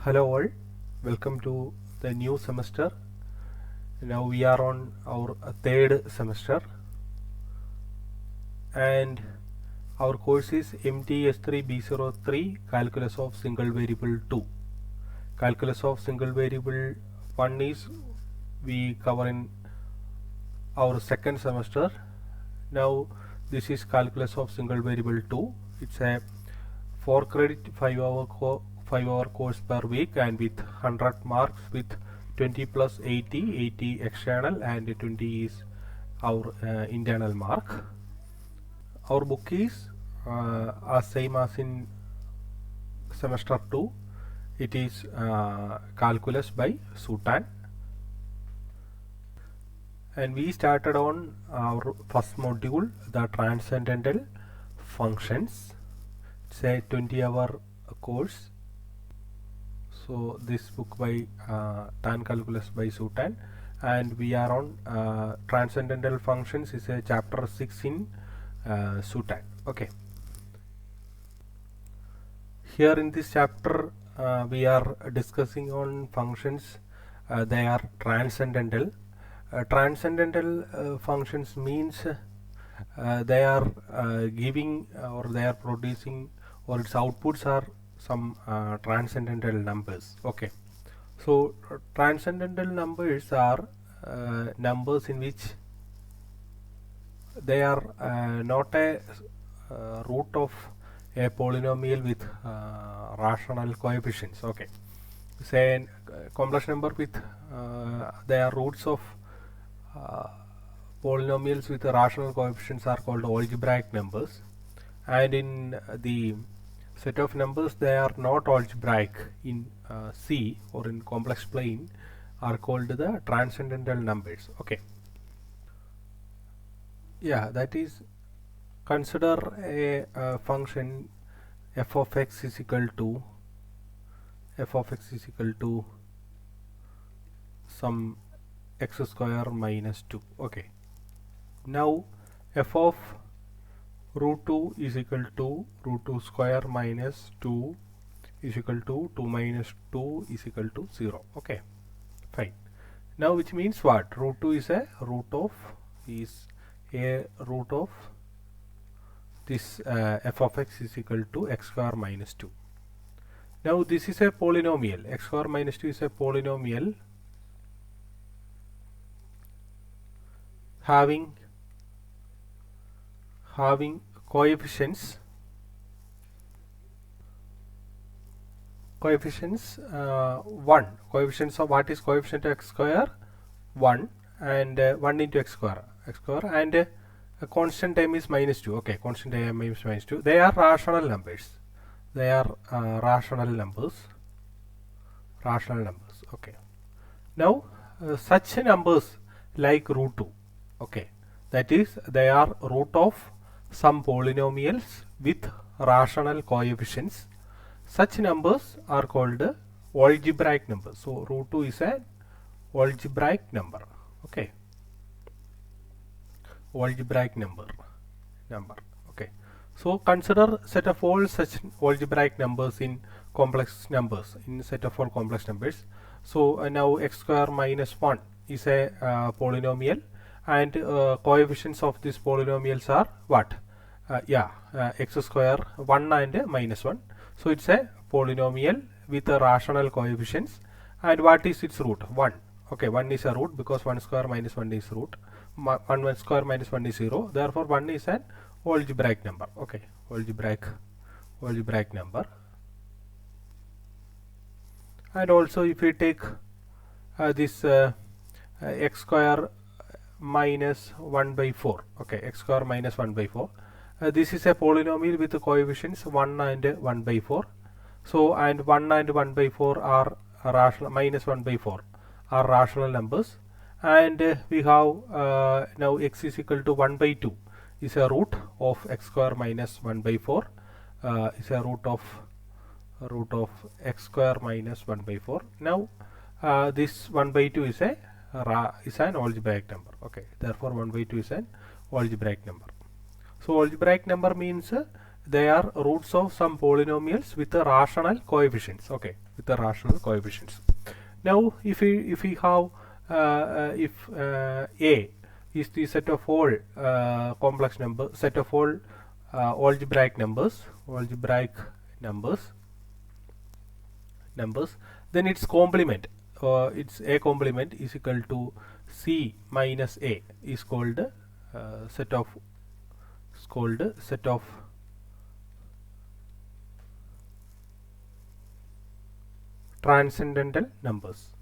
Hello all, welcome to the new semester. Now we are on our third semester and our course is MTS3B03 Calculus of Single Variable 2. Calculus of Single Variable 1 is we cover in our second semester. Now this is Calculus of Single Variable 2. It's a 4 credit 5-hour course per week and with 100 marks with 20 plus 80 external and 20 is our internal mark. Our book is same as in semester 2. It is Calculus by Sutan, and we started on our first module, the transcendental functions. It's a 20-hour course. So this book by Tan Calculus by Sutan, and we are on transcendental functions is a chapter 6 in Sutan. Okay. Here in this chapter we are discussing on functions. They are transcendental. Transcendental functions means they are giving or they are producing, or its outputs are some transcendental numbers. Okay, so transcendental numbers are numbers in which they are not a root of a polynomial with rational coefficients. Okay, say a complex number with they are roots of polynomials with rational coefficients are called algebraic numbers, and in the set of numbers they are not algebraic in C or in complex plane are called the transcendental numbers. Okay, yeah, that is, consider a function f of x is equal to some x square minus 2. Okay, now f of root 2 is equal to root 2 square minus 2 is equal to 2 minus 2 is equal to 0. Okay, fine. Now which means what? Root 2 is a root of this f of x is equal to x square minus 2. Now this is a polynomial. X square minus 2 is a polynomial having coefficients 1. Coefficients of what is coefficient of x square? 1, and 1 into x square, and a constant term is minus 2. Okay, constant term is minus 2. They are rational numbers. Rational numbers. Okay, now such numbers like root 2. Okay, that is, they are root of some polynomials with rational coefficients. Such numbers are called algebraic numbers. So root 2 is an algebraic number. Okay, algebraic number. Okay, so consider set of all such algebraic numbers in complex numbers, in set of all complex numbers. So now x square minus 1 is a polynomial, and coefficients of these polynomials are what? X square, 1 and minus 1. So it's a polynomial with a rational coefficients, and what is its root? 1. Okay, 1 is a root because 1 square minus 1 is root. 1 square minus 1 is 0. Therefore 1 is an algebraic number. Okay, algebraic number. And also if we take this x square minus 1 by 4. Okay, x square minus 1 by 4. This is a polynomial with the coefficients 1 and 1 by 4. So, and 1 and 1 by 4 are rational, minus 1 by 4 are rational numbers, and we have now x is equal to 1 by 2 is a root of x square minus 1 by 4 is a root of x square minus 1 by 4. Now this 1 by 2 is an algebraic number. Okay, therefore 1 by 2 is an algebraic number. So algebraic number means they are roots of some polynomials with the rational coefficients. Okay, with the rational coefficients. Now if we have if A is the set of all complex number, set of all algebraic numbers, then its complement, its A complement is equal to C minus A is called set of transcendental numbers.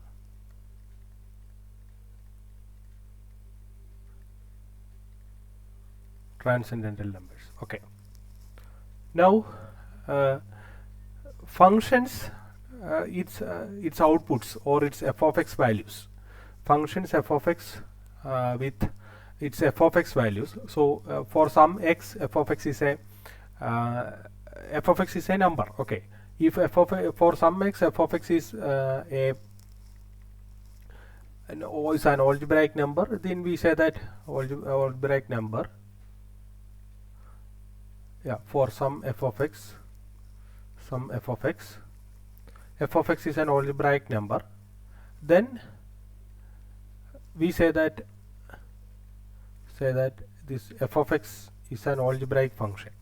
Okay. Now functions, its outputs or its f of x values. Functions f of x with its f of x values. So for some x, f of x is a number. Okay. If for some x, f of x is an algebraic number, then we say that algebraic number. Yeah, for some f of x is an algebraic number, then we say that this f of x is an algebraic function,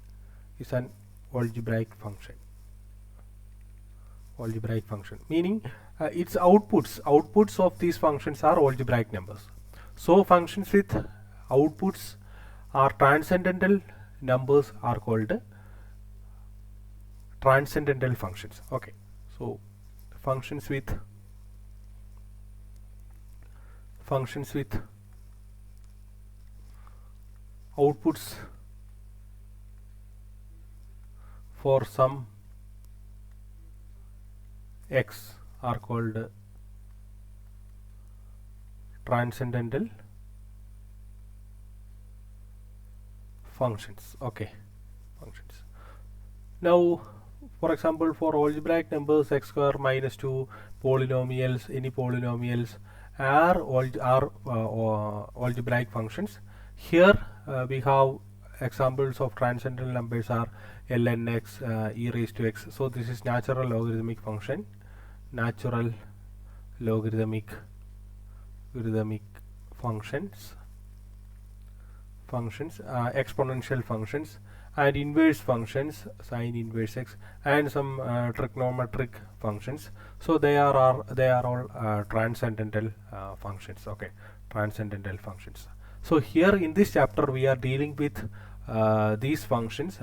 meaning its outputs of these functions are algebraic numbers. So functions with outputs are transcendental numbers are called transcendental functions. Okay, so functions with outputs for some x are called transcendental functions. Okay, functions. Now for example, for algebraic numbers x square minus 2, polynomials, any polynomials are algebraic functions. Here we have examples of transcendental numbers are ln x, e raised to x. So this is natural logarithmic function, functions, exponential functions, and inverse functions, sine inverse x, and some trigonometric functions. So they are all transcendental functions. Okay, transcendental functions. So here in this chapter we are dealing with these functions,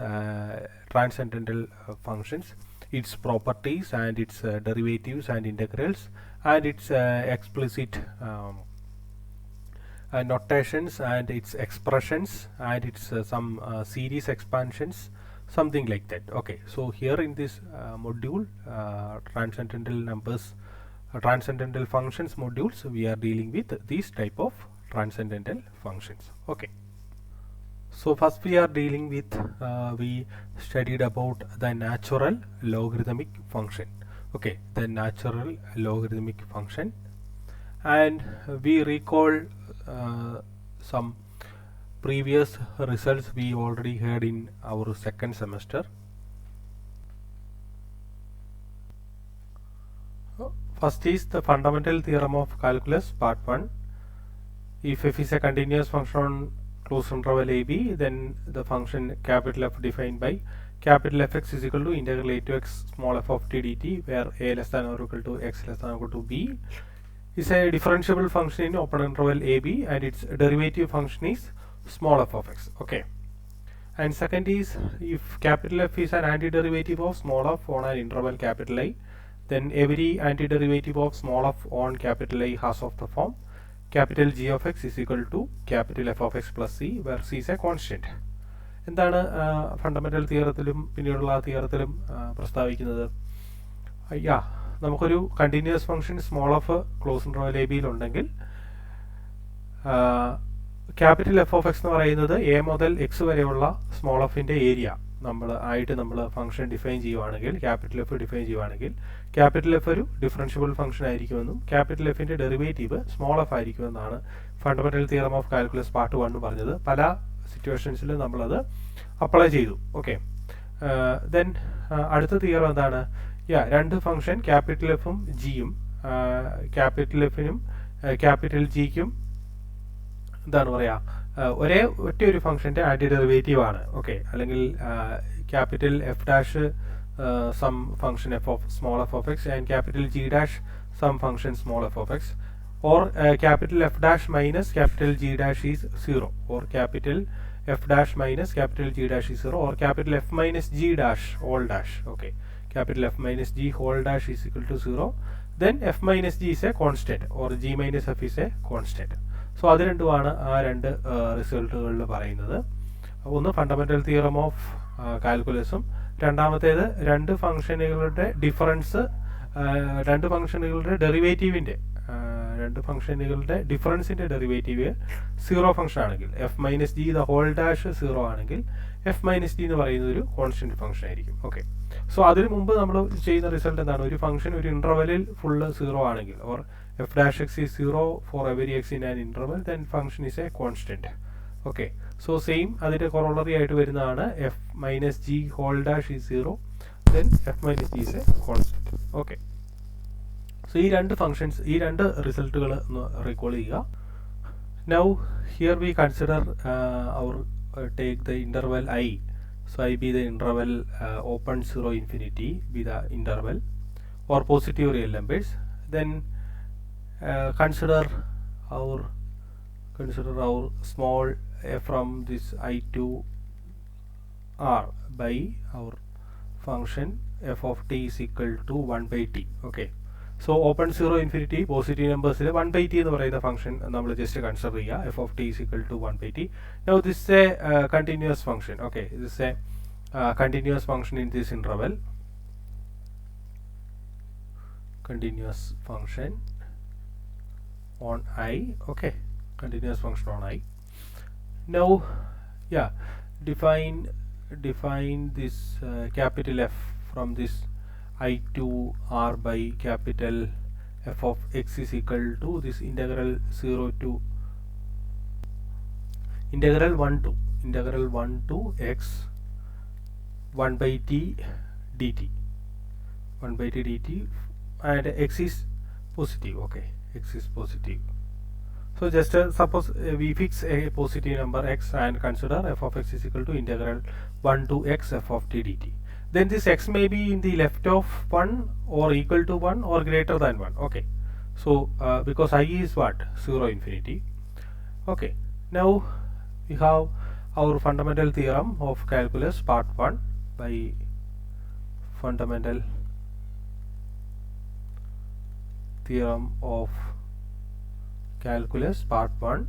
transcendental functions, its properties and its derivatives and integrals, and its explicit notations and its expressions and its some series expansions, something like that. Okay, so here in this module, transcendental functions modules, we are dealing with these type of transcendental functions. Okay, so first we are dealing with we studied about the natural logarithmic function. Okay, the natural logarithmic function, and we recall some previous results we already had in our second semester. First is the fundamental theorem of calculus, part 1. If f is a continuous function on closed interval AB, then the function capital F defined by capital Fx is equal to integral a to x small f of t dt, where a less than or equal to x less than or equal to b is a differentiable function in open interval AB, and its derivative function is small f of x. Okay, and second is if capital F is an antiderivative of small f on an interval capital I, then every antiderivative of small f on capital I has of the form capital G of x is equal to capital F of x plus c, where c is a constant. എന്താണ് fundamental തിയറത്തിലും പിന്നീടുള്ള തിയറത്തിലും പ്രസ്താവിക്കുന്നത്? നമുക്കൊരു continuous function small of close interval A ബിയിൽ ഉണ്ടെങ്കിൽ capital F of X എന്ന് പറയുന്നത് A മുതൽ X വരെയുള്ള small എഫിന്റെ ഏരിയ നമ്മൾ ഫംഗ്ഷൻ ഡിഫൈൻ ചെയ്യുവാണെങ്കിൽ, ക്യാപിറ്റൽ എഫ് ഡിഫൈൻ ചെയ്യുവാണെങ്കിൽ, ക്യാപിറ്റൽ എഫ് ഒരു ഡിഫറൻഷ്യബിൾ ഫംഗ്ഷൻ ആയിരിക്കുമെന്നും ക്യാപിറ്റൽ എഫിന്റെ ഡെറിവേറ്റീവ് സ്മോൾ എഫ് ആയിരിക്കുമെന്നാണ് fundamental theorem of calculus part 1 പറഞ്ഞത്. പല സിറ്റുവേഷൻസിൽ നമ്മളത് അപ്ലൈ ചെയ്തു. ഓക്കെ, ദെൻ അടുത്ത തിയറം എന്താണ്? രണ്ട് ഫംഗ്ഷൻ ക്യാപിറ്റൽ എഫും ജിയും ക്യാപിറ്റൽ എഫിനും ക്യാപിറ്റൽ ജിക്കും എന്താണ് പറയുക, ഒറ്റ ഒരു ഫംഗ്ഷൻ്റെ ആൻറ്റി ഡെറിവേറ്റീവ് ആണ്. ഓക്കെ, അല്ലെങ്കിൽ capital F dash some function F of small F of X and capital G dash some function small F of X, or capital F dash minus capital G dash is 0, or capital F dash minus capital G dash is 0, or capital F minus G dash whole dash. Okay, capital F minus G whole dash is equal to 0. Then F minus G is a constant, or G minus F is a constant. So അത് രണ്ടുമാണ് ആ രണ്ട് റിസൾട്ടുകളിൽ പറയുന്നത്. ഒന്ന് fundamental theorem of കാൽക്കുലസും, രണ്ടാമത്തേത് രണ്ട് ഫംഗ്ഷനുകളുടെ difference, രണ്ട് ഫംഗ്ഷനുകളുടെ ഡെറിവേറ്റീവിൻ്റെ രണ്ട് ഫംഗ്ഷനുകളുടെ ഡിഫറൻസിൻ്റെ ഡെറിവേറ്റീവ് 0 ഫംഗ്ഷൻ ആണെങ്കിൽ, F minus G the whole dash 0 ആണെങ്കിൽ എഫ് മൈനസ് ജി എന്ന് പറയുന്നത് ഒരു കോൺസ്റ്റന്റ് ഫംഗ്ഷൻ ആയിരിക്കും. ഓക്കെ, സോ അതിന് മുമ്പ് നമ്മൾ ചെയ്യുന്ന റിസൾട്ട് എന്താണ്? ഒരു ഫംഗ്ഷൻ ഒരു ഇന്റർവെലിൽ ഫുള്ള് 0 ആണെങ്കിൽ, or F dash X is 0 for every X in an interval, then function is a constant. Okay, so same അതിൻ്റെ കൊറോളറി ആയിട്ട് വരുന്നതാണ് F minus G whole dash is 0, then F minus G is a constant. Okay, so ഈ രണ്ട് functions, ഈ രണ്ട് റിസൾട്ടുകൾ ഒന്ന് recall ചെയ്യുക. Now here we consider our take the interval I. So I be the interval open 0 infinity be the interval or positive real numbers. Then consider our small from this I to R by our function f of t is equal to 1 by t. Okay, so open 0 infinity positive numbers 1 by t എന്ന് പറയുന്ന function നമ്മൾ just consider ചെയ്യുക. f of t is equal to 1 by t. Now this is a continuous function. Okay, this is a continuous function in this interval. Continuous function on I. Okay, continuous function on I. Now define this capital F from this I to R by capital F of x is equal to this integral 0 to integral 1 to x 1 by t dt, 1 by t dt, and x is positive. Okay, x is positive. So just suppose we fix a positive number x and consider f of x is equal to integral 1 to x f of t dt. Then this x may be in the left of 1 or equal to 1 or greater than 1. Okay, so because I is what? 0 infinity. Okay, now we have our fundamental theorem of calculus part 1 by fundamental theorem of calculus part 1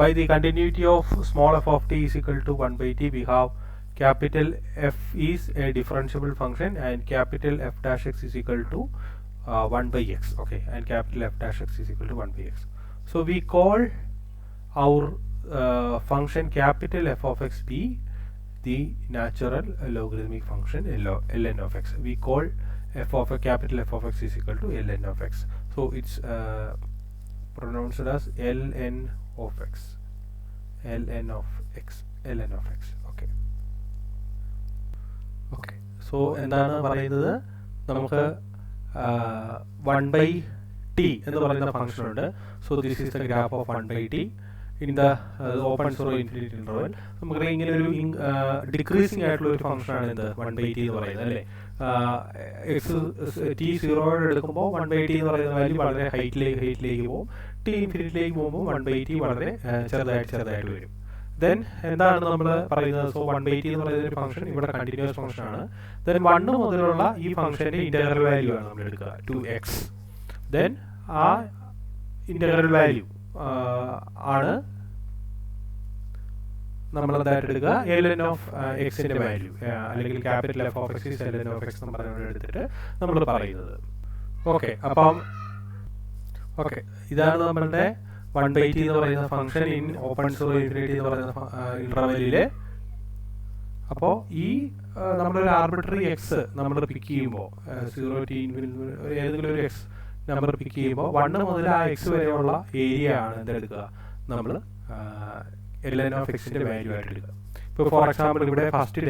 by the continuity of small f of t is equal to 1 by t. We have capital F is a differentiable function and capital F dash x is equal to 1 by x. Okay, and capital F dash x is equal to 1 by x. So we call our function capital F of x be the natural logarithmic function ln of x. We call f of a capital F of x is equal to ln of x. So it's pronounced as ln of x, ln of x, ln of x. Okay, okay, so എന്താണ് പറയുന്നത്? നമുക്ക് 1 by t എന്ന് പറയുന്ന function ഉണ്ട്. So this is the graph of 1 by t in the open 0 infinity interval. നമുക്ക് ഇങ്ങനെ ഒരു decreasing ആയിട്ടുള്ള ഒരു ഫംഗ്ഷൻ ആണ് ഇത് 1 by t എന്ന് പറയുന്നത്, അല്ലേ? എക്സ് ടി 0 എടുക്കുമ്പോൾ 1 by t എന്ന് പറയുന്ന വാല്യൂ വളരെ ഹൈറ്റിലേക്ക് പോകും. ടി ഇൻഫിനിറ്റിയിലേക്ക് പോകുമ്പോൾ 1 by t വളരെ ചെറുതായിട്ട് വരും. ദെൻ എന്താണ് നമ്മൾ പറയുന്നത്? സോ 1 by t എന്ന് പറയുന്ന ഒരു ഫംഗ്ഷൻ ഇവിടെ കണ്ടിന്യൂസ് ഫംഗ്ഷൻ ആണ്. ദെൻ 1 മുതലുള്ള ഈ ഫംഗ്ഷന്റെ ഇന്റഗ്രൽ വാല്യൂ ആണ് നമ്മൾ എടുക്കുക 2x. ദെൻ ആ ഇന്റഗ്രൽ വാല്യൂ ആണ് നമ്മൾ എന്തായിട്ട് എടുക്കുക? ln ഓഫ് എക്സിന്റെ വാല്യൂ, അല്ലെങ്കിൽ capital F of X ln of X നമ്മൾ എടുത്തിട്ട് നമ്മൾ പറയുന്നത്. ഓക്കെ, അപ്പം ഓക്കെ, ഇതാണ് നമ്മളുടെ 1 by t എന്ന് പറയുന്ന ഫംഗ്ഷൻ ഇൻ ഓപ്പൺ 0 ഇൻഫിനിറ്റി എന്ന് പറയുന്ന ഇന്റർവെല്ലില്. അപ്പോൾ ഈ നമ്മളൊരു ആർബിട്രറി എക്സ് നമ്മൾ പിക്ക് ചെയ്യുമ്പോൾ 0 t ഏതെങ്കിലും ഒരു എക്സ് നമ്പർ പിക്ക് ചെയ്യുമ്പോൾ 1 മുതൽ ആ എക്സ് വരെയുള്ള ഏരിയ ആണ് എന്തെടുക്കുക? നമ്മൾ ln ഓഫ് എക്സിന്റെ വാല്യൂ ആയിട്ട് എടുക്കുക. ഇപ്പോൾ ഫോർ എക്സാമ്പിൾ ഇവിടെ ഫസ്റ്റിൽ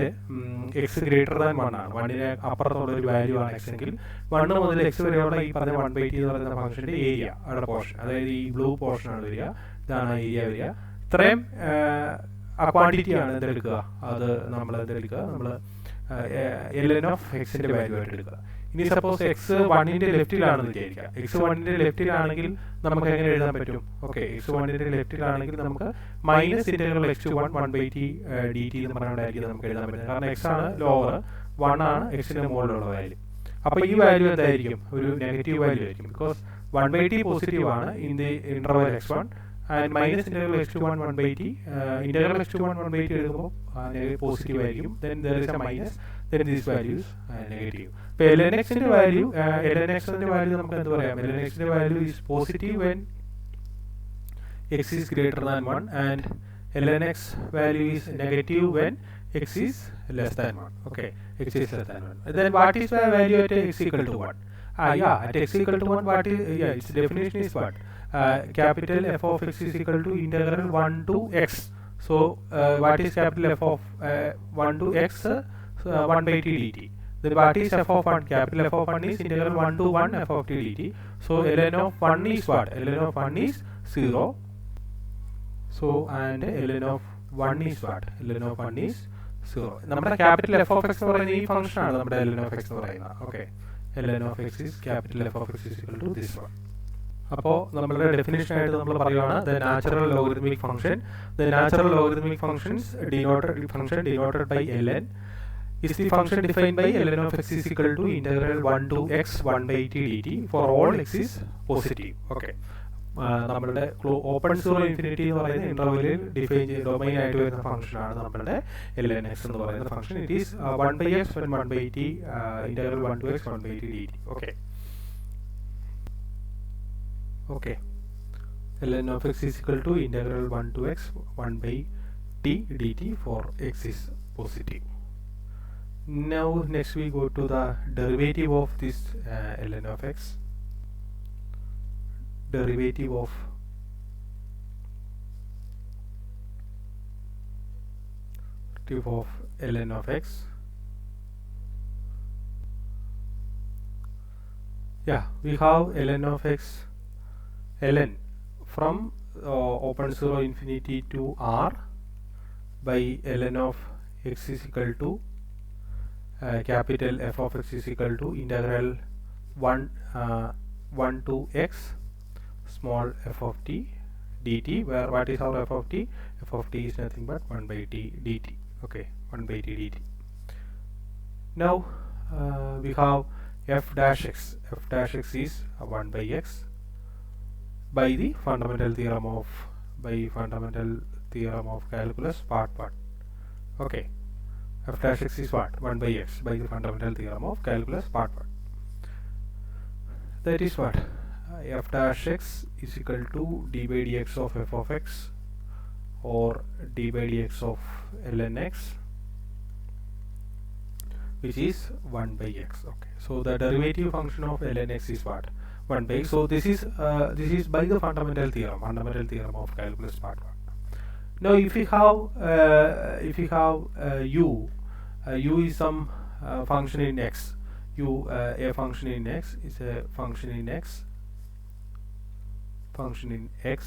എക്സ് ഗ്രേറ്റർ ദാൻ 1 ആണ്, 1ന് അപ്പുറത്തുള്ള ഒരു വാല്യൂ ആണ് എക്സ് എങ്കിൽ 1 മുതൽ എക്സ് വരെയുള്ള ഈ പറഞ്ഞ 1/t എന്ന് പറയുന്ന ഫംഗ്ഷൻ്റെ ഏരിയ അവിടെ പോർഷൻ, അതായത് ഈ ബ്ലൂ പോർഷനാണ് വരിക, ഇതാണ് ഏരിയ വരിക. ഇത്രയും ആ ക്വാണ്ടിറ്റിയാണ് എന്തെടുക്കുക, അത് നമ്മൾ എന്തെടുക്കുക, നമ്മൾ ln ഓഫ് എക്സിൻ്റെ വാല്യൂ ആയിട്ട് എടുക്കുക. ഇനി സപ്പോസ് എക്സ് 1ന്റെ ലെഫ്റ്റിലാണെന്ന് വിചാരിക്കുക. എക്സ് 1ന്റെ ലെഫ്റ്റിലാണെങ്കിൽ നമുക്ക് എങ്ങനെ എഴുതാൻ പറ്റും? ഓക്കെ, എക്സ് 1ന്റെ ലെഫ്റ്റിലാണെങ്കിൽ നമുക്ക് minus integral x to 1 1/t dt എന്ന് പറഞ്ഞുകൊണ്ടായിരിക്കും നമുക്ക് എഴുതാൻ പറ്റുന്നത്. കാരണം എക്സ് ആണ് ലോവർ, 1 ആണ് എക്സിന്റെ മുകളിലുള്ള വാല്യൂ. അപ്പോൾ ഈ വാല്യൂ എന്തായിരിക്കും? ഒരു നെഗറ്റീവ് വാല്യൂ ആയിരിക്കും. ബിക്കോസ് 1/t പോസിറ്റീവ് ആണ് in the interval x1 and minus integral x to 1 1/t. Integral x to 1 1/t എടുക്കുമ്പോൾ പോസിറ്റീവ് ആയിരിക്കും. Then there is a minus, then these values negative. ഇപ്പോൾ ln xന്റെ value, ln xന്റെ value നമുക്ക് എന്ത് പറയാം? ln xന്റെ value is positive when x is greater than 1 and ln x value is negative when x is less than 1. Okay, x is less than 1. Then what is the value at x equal to 1? At x equal to 1, what is, its definition is what? Capital F of x is equal to integral 1 to x. So what is capital F of 1 to x? 1/t dt. Then what is f of 1? Capital F of 1 is integral 1 to 1 f of t dt. So ln of 1 is what? ln of 1 is 0. So and ln of 1 is what? ln of 1 is 0. നമ്മുടെ capital F of X എന്ന് പറയുന്ന ഈ function ആണ് നമ്മുടെ ln of x എന്ന് പറയുന്നത്. Okay, ln of x is capital F of x is equal to this one. അപ്പോൾ നമ്മളുടെ ഡെഫിനിഷൻ ആയിട്ട് നമ്മൾ പറയുകയാണ് the natural logarithmic functions denoted by ln is the function defined by ln of x is equal to integral 1 to x 1/t dt for all x is positive. Okay, നമ്മളുടെ open zero infinity എന്ന് പറയുന്ന ഇന്റർവെല്ലിൽ define domain ആയിട്ട് വരുന്ന function ആണ് നമ്മളുടെ ln x എന്ന് പറയുന്ന function. It is 1/x when 1/t integral 1 to x 1/t dt. Okay, ln of x is equal to integral 1 to x 1/t dt for x is positive. Now next we go to the derivative of this ln of x. Derivative of ln of x. We have ln of x, ln from open 0 infinity to r by ln of x is equal to capital F of x is equal to integral 1 to x small f of t dt, where what is our f of t? F of t is nothing but 1/t dt. Okay, 1/t dt. Now we have f dash x. F dash x is 1/x by the fundamental theorem of calculus part 1. Okay, f dash x is what? 1/x by the fundamental theorem of calculus part 1. That is what? F dash x is equal to d by dx of f of x or d by dx of ln x, which is 1/x. Okay, so the derivative function of ln x is what? 1/x. So this is by the fundamental theorem of calculus part 1. Now if we have u is some function in x, a function in x is a function in x,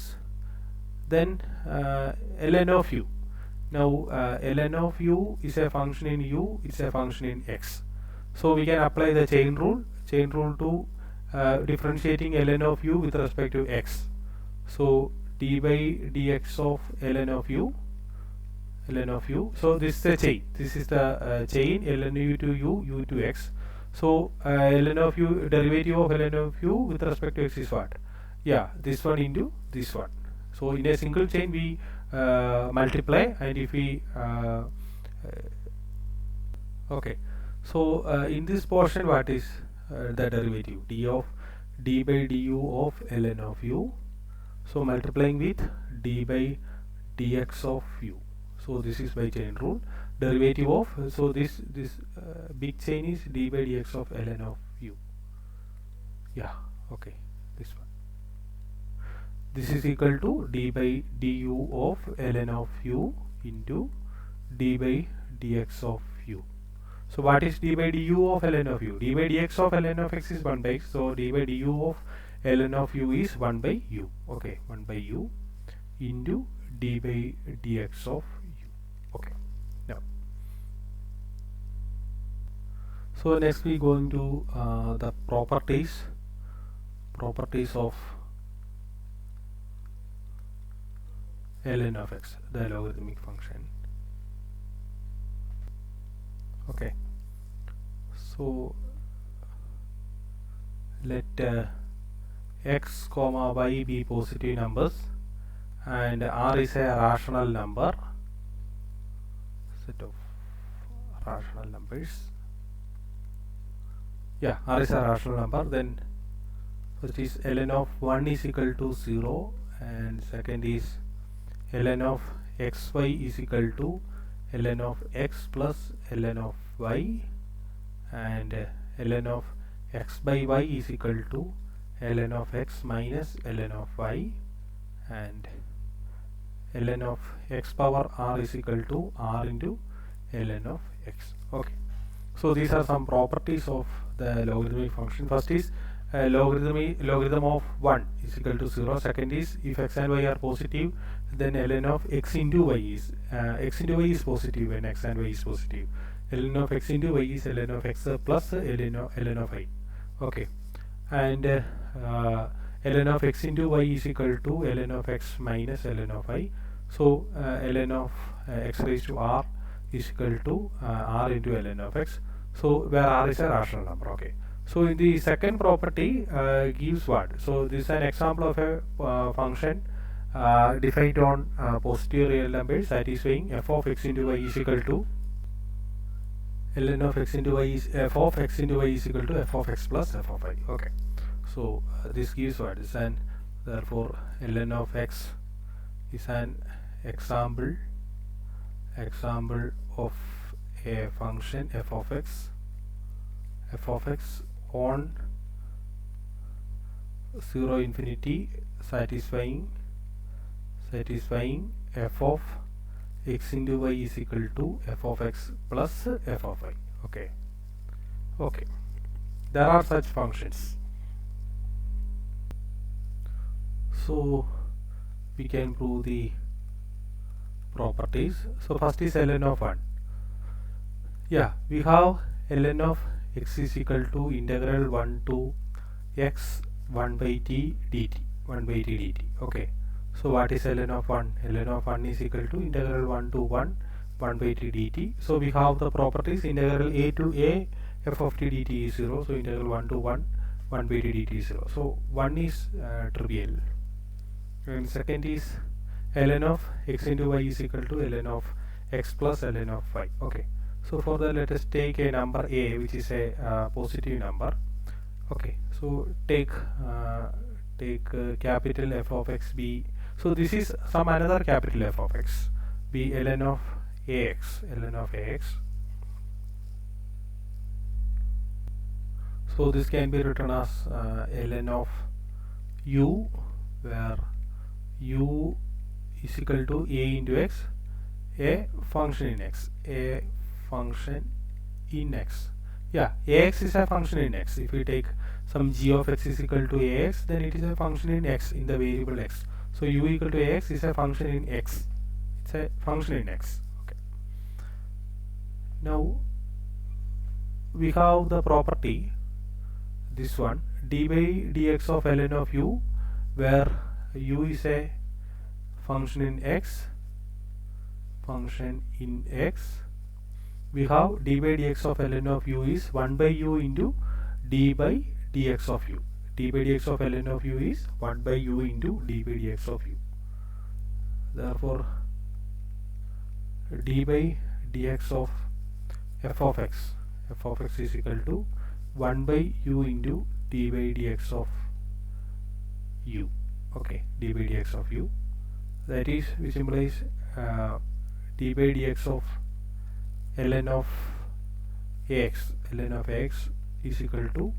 then ln of u. Now ln of u is a function in u, it's a function in x. So we can apply the chain rule to differentiating ln of u with respect to x. So d by dx of ln of u. So this is the chain. This is the chain ln u to u to x. So ln of u, derivative of ln of u with respect to x is what? This one into this one. So in a single chain we multiply, and if we okay, so in this portion what is the derivative? d by du of ln of u. So multiplying with d by dx of u. So this is by chain rule. Derivative of, so this big chain is d by dx of ln of u. Okay, this one. This is equal to d by du of ln of u into d by dx of u. So what is d by du of ln of u? D by dx of ln of x is 1 by x. So d by du of ln of u is 1 by u. Okay, 1 by u into d by dx of u. Okay. Now, so next we going to the properties of ln of x, the logarithmic function. Okay, so let x comma y be positive numbers and r is a rational number, set of rational numbers. Yeah, r is a rational number. Then first is ln of 1 is equal to 0, and second is ln of xy is equal to ln of x plus ln of y, and ln of x by y is equal to ln of x minus ln of y, and ln of x power r is equal to r into ln of x. Okay, so these are some properties of the logarithmic function. First is logarithm of 1 is equal to 0. Second is if x and y are positive, then ln of x into y is x into y is positive when x and y is positive. Ln of x into y is ln of x plus ln of y. Okay, and ln of x into y is equal to ln of x minus ln of y. So ln of x raised to r is equal to r into ln of x. So where r is a rational number. Okay. So in the second property gives what? So this is an example of a function defined on positive real numbers, satisfying f of x into y is equal to ln of x into y is f of x into y is equal to f of x plus f of y. Okay. So this gives what is, and therefore ln of x is an example of a function f of x on 0 infinity, satisfying f of x into y is equal to f of x plus f of y. Okay. Okay, there are such functions. So we can prove the properties. So first is ln of 1. Yeah, we have ln of x is equal to integral 1 to x 1 by t dt. Okay, so what is ln of 1? Ln of 1 is equal to integral 1 to 1 by t dt. So we have the properties integral a to a f of t dt is 0. So integral 1 to 1 by t dt is 0. So 1 is trivial. And second is ln of x into y is equal to ln of x plus ln of y. Okay, so for that let us take a number a which is a positive number. Okay, so take capital F of x be, so this is some another capital F of x be ln of ax. So this can be written as ln of u, where u is equal to a into x, a function in x. Yeah, ax is a function in x. If we take some g of x is equal to ax, then it is a function in x, in the variable x. So u equal to ax is a function in x. It's a function in x. Okay. Now we have the property, this one, d by dx of ln of u, where u is a function in x. We have d by dx of ln of u is 1 by u into d by dx of u. D by dx of ln of u is 1 by u into d by dx of u. Therefore d by dx of f of x is equal to 1 by u into d by dx of u. Okay, d by dx of u, that is, which implies d by dx of ln of ax is equal to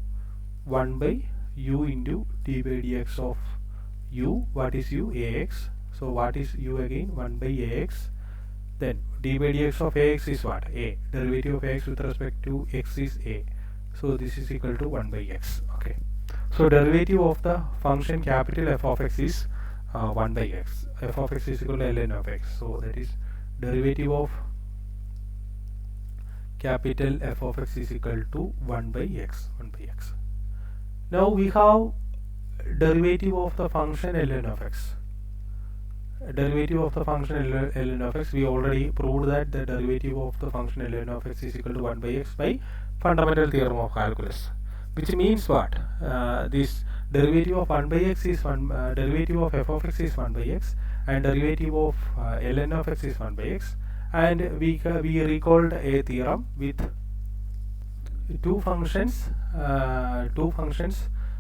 1 by u into d by dx of u. What is u? Ax. So what is u again? 1 by ax, Then d by dx of ax is what? A. Derivative of ax with respect to x is a. So this is equal to 1 by x. Okay. So derivative of the function capital f of x is 1 by x. F of x is equal to ln of x. So that is derivative of capital F of x is equal to 1 by x. 1 by x. Now we have derivative of the function ln of x. Derivative of the function ln of x, we already proved that the derivative of the function ln of x is equal to 1 by x by fundamental theorem of calculus, which means what? This derivative of 1 by x is derivative of f of x is 1 by x, and derivative of ln of x is 1 by x, and we recalled a theorem with two functions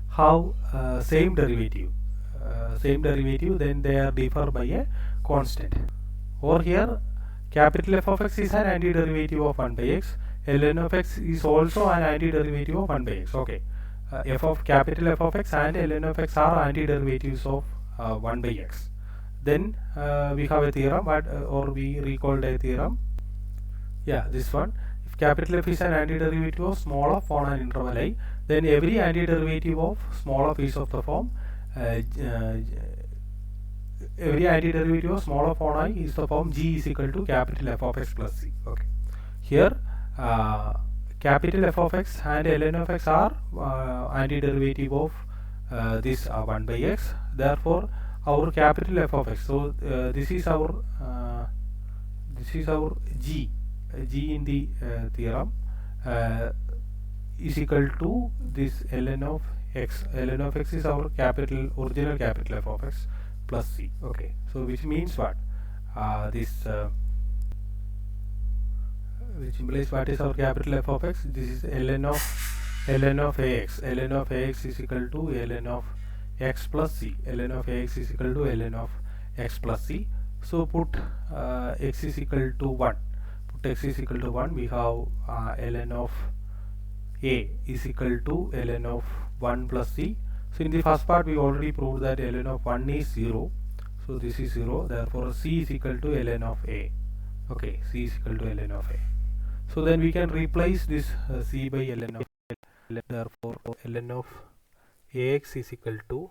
have same derivative, then they are differ by a constant. Over here capital F of x is an antiderivative of 1 by x, ln of x is also an antiderivative of 1 by x. Okay, capital F of x and ln of x are antiderivatives of 1 by x. Then we have a theorem, or we recalled a theorem. Yeah, this one. If capital F is an antiderivative of small f on an interval I, then every antiderivative of small f is of the form every antiderivative of small f on I is the form g is equal to capital F of x plus c. Okay. Here capital F of x and ln of x are antiderivative of this 1 by x. Therefore our capital F of x, so this is our g in the theorem is equal to this ln of x. Ln of x is our original capital F of x plus c. Okay, so which means what? Which implies what is our capital F of x? This is ln of ax. Ln of ax is equal to ln of x plus c. Ln of ax is equal to ln of x plus c. So put x is equal to 1. Put x is equal to 1. We have ln of a is equal to ln of 1 plus c. So in the first part we already proved that ln of 1 is 0. So this is 0. Therefore c is equal to ln of a. Okay, c is equal to ln of a. So then we can replace this c by ln of a. Therefore ln of ax is equal to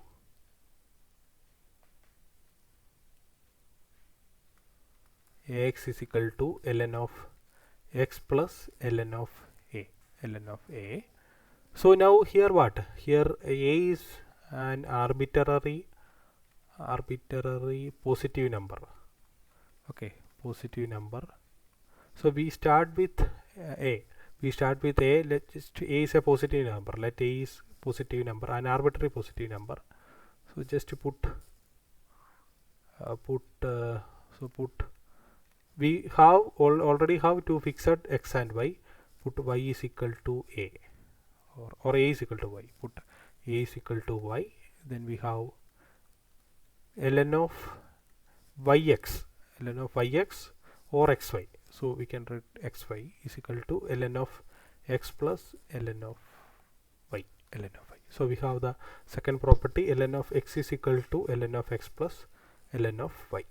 ln of x plus ln of a. So now here what? Here a is an arbitrary positive number. Okay, positive number. So we start with a. Let just a is a positive number. Let a is positive number, an arbitrary positive number. So just to put we have already have two fixed x and y. Put y is equal to a, or a is equal to y. Put a is equal to y. Then we have ln of yx or xy. So we can write xy is equal to ln of x plus ln of y. So we have the second property, ln of x is equal to ln of x plus ln of y.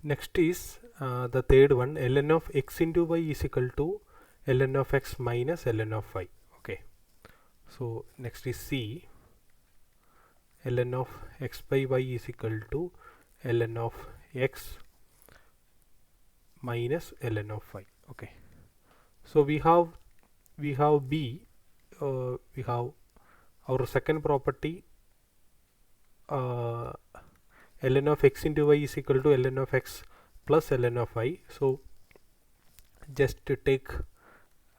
Next is the third one, ln of x into y is equal to ln of x minus ln of y. Okay, so next is c, ln of x by y is equal to ln of x minus ln of y. Okay, so we have b, we have our second property, ln of x into y is equal to ln of x plus ln of y. So just to take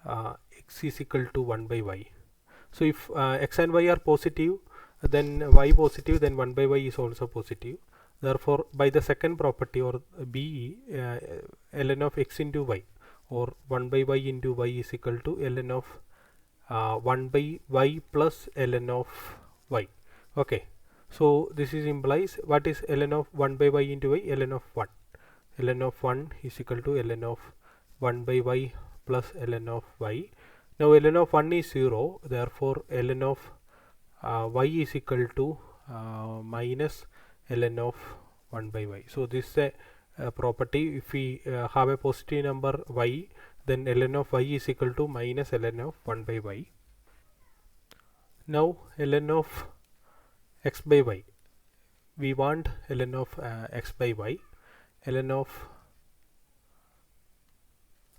x is equal to 1 by y. So if x and y are positive, then y positive, then 1 by y is also positive. Therefore by the second property, or b, ln of x into y, or 1 by y into y is equal to ln of 1 by y plus ln of y. Okay, so this is implies what is ln of 1 by y into y? Ln of 1. Ln of 1 is equal to ln of 1 by y plus ln of y. Now ln of 1 is 0, therefore ln of y is equal to minus ln of 1 by y. So this is a property. If we have a positive number y, then ln of y is equal to minus ln of 1 by y. Now ln of x by y, we want ln of x by y. Ln of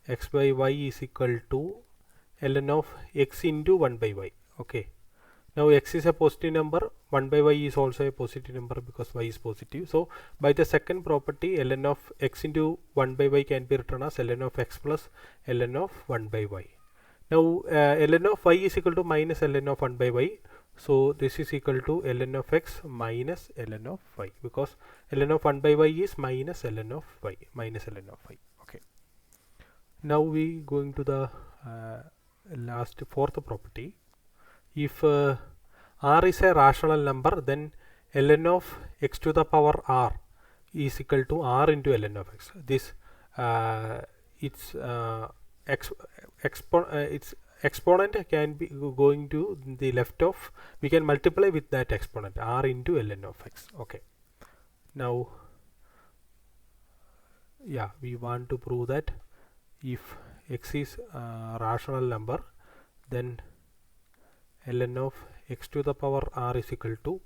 x by y is equal to ln of x into 1 by y. Okay. Now x is a positive number, 1 by y is also a positive number because y is positive. So by the second property, ln of x into 1 by y can be written as ln of x plus ln of 1 by y. Now ln of y is equal to minus ln of 1 by y. So this is equal to ln of x minus ln of y, because ln of 1 by y is minus ln of y, minus ln of y. Okay. Now we going to the last fourth property. If r is a rational number, then ln of x to the power r is equal to r into ln of x. This its exponent can be going to the left of, we can multiply with that exponent, r into ln of x. Okay. Now yeah, we want to prove that if x is a rational number, then ln of x to the power r is equal to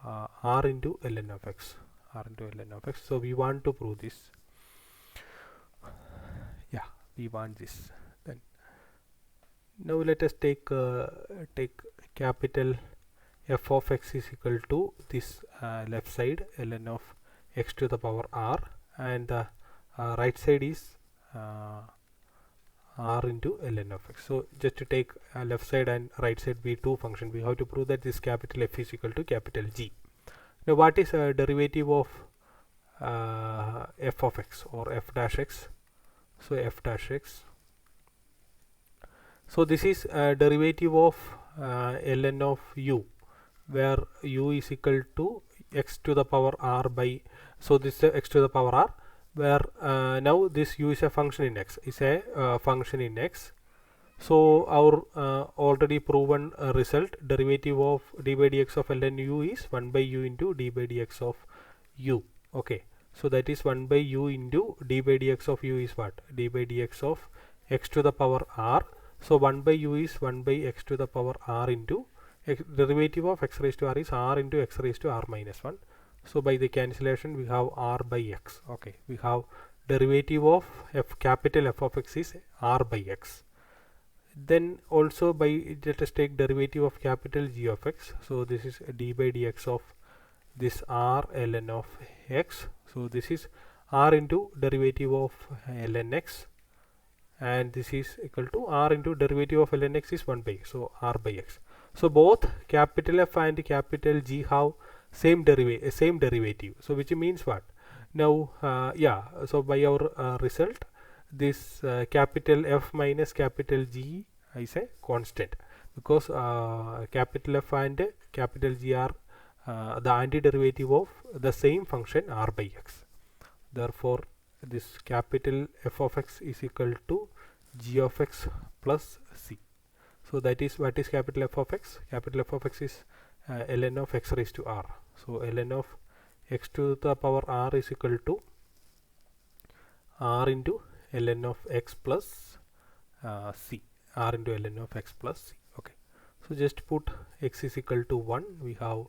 r into ln of x, r into ln of x. So we want to prove this. Yeah, we want this. Then now let us take capital f of x is equal to this left side, ln of x to the power r, and the right side is r into ln of x. So just to take left side and right side be two function, we have to prove that this capital F is equal to capital G. Now what is a derivative of f of x or f dash x? So f dash x, so this is a derivative of ln of u, where u is equal to x to the power r by, so this is x to the power r, where now this u is a function in x, is a function in x. So our already proven result, derivative of d by dx of ln u is 1 by u into d by dx of u. Okay, so that is 1 by u into d by dx of u is what? D by dx of x to the power r. So 1 by u is 1 by x to the power r into derivative of x raised to r is r into x raised to r minus 1. So by the cancellation we have r by x. Okay, we have derivative of capital F of x is r by x. Then also by, let us take derivative of capital G of x. So this is d by dx of this r ln of x. So this is r into derivative of ln x, and this is equal to r into derivative of ln x is 1 by x. So r by x. So both capital F and capital G have same derivative. So which means what? Now yeah, so by our result, this capital F minus capital G is a constant, because capital F and capital G are the antiderivative of the same function r by x. Therefore this capital F of x is equal to g of x plus c. So that is what is capital F of x. Capital F of x is ln of x raised to r. So ln of x to the power r is equal to r into ln of x plus c, r into ln of x plus c. Okay, so just put x is equal to 1, we have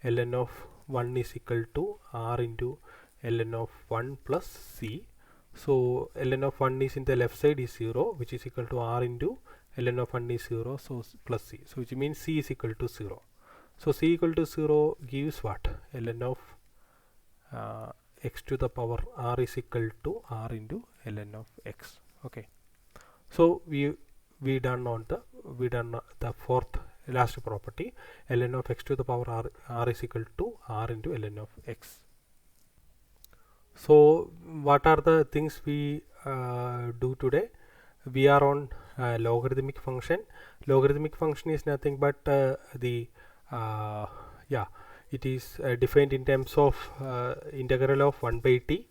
ln of 1 is equal to r into ln of 1 plus c. So ln of 1 is in the left side is 0, which is equal to r into ln of 1 is 0, so plus c, so which means c is equal to 0. So c equal to 0 gives what? Ln of x to the power r is equal to r into ln of x. Okay, so we done the fourth last property, ln of x to the power r is equal to r into ln of x. So what are the things we do today? We are on logarithmic function. Logarithmic function is nothing but yeah, it is defined in terms of integral of 1 by t.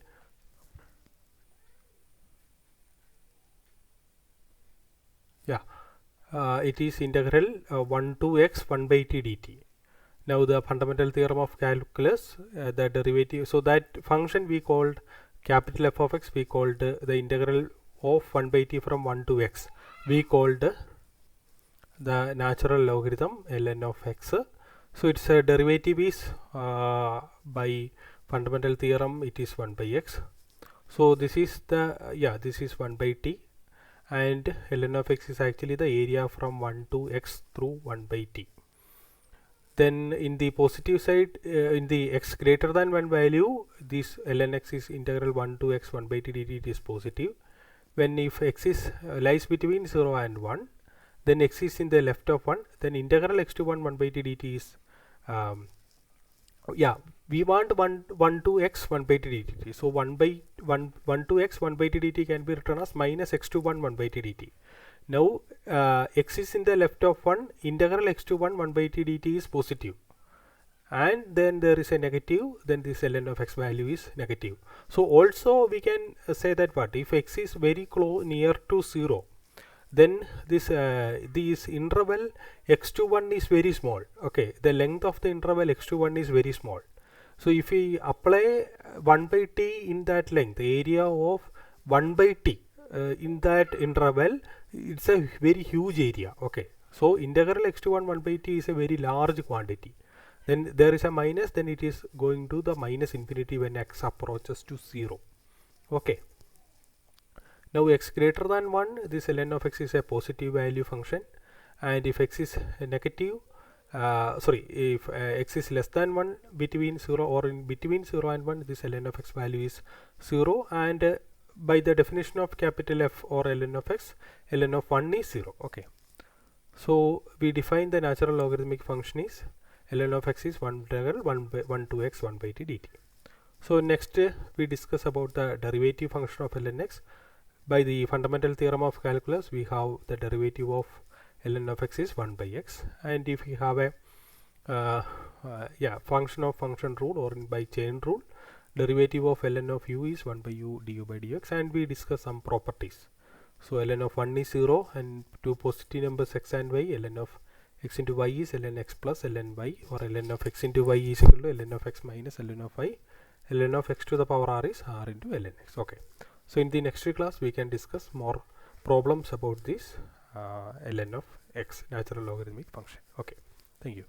Yeah, it is integral 1 to x 1 by t dt. Now the fundamental theorem of calculus, the derivative, so that function we called capital F of x, we called the integral of 1 by t from 1 to x, we called the natural logarithm ln of x. So its derivative is by fundamental theorem it is 1 by x. So this is the this is 1 by t, and ln of x is actually the area from 1 to x through 1 by t. Then in the positive side, in the x greater than 1 value, this ln x is integral 1 to x 1 by t dt, it is positive. When if x is lies between 0 and 1, then x is in the left of 1, then integral x to 1 by t dt is we want 1 to x 1 by t dt. So 1 to x 1 by t dt can be written as minus x to 1 by t dt. Now x is in the left of 1, integral x to 1 by t dt is positive, and then there is a negative, then this ln of x value is negative. So also we can say that what if x is very close near to 0, then this interval x to 1 is very small. Okay, the length of the interval x to 1 is very small. So if we apply 1 by t in that length, the area of 1 by t in that interval, it's a very huge area. Okay, so integral x to 1 by t is a very large quantity. Then there is a minus, then it is going to the minus infinity when x approaches to 0. Okay, now x greater than 1, this ln of x is a positive value function, and if x is negative, if x is less than 1 between 0 or in between 0 and 1, this ln of x value is 0, and by the definition of capital F or ln of x, ln of 1 is 0. Okay, so we define the natural logarithmic function is ln of x is 1 to x 1 by t dt. So next we discuss about the derivative function of ln x. By the fundamental theorem of calculus, we have the derivative of ln of x is 1 by x, and if we have a function of function rule or by chain rule, derivative of ln of u is 1 by u du by dx, and we discuss some properties. So ln of 1 is 0, and two positive numbers x and y, ln of x into y is ln x plus ln y, or ln of x into y is equal to ln of x minus ln of y, ln of x to the power r is r into ln x. Okay, so in the next class we can discuss more problems about this ln of x, natural logarithmic function. Okay, thank you.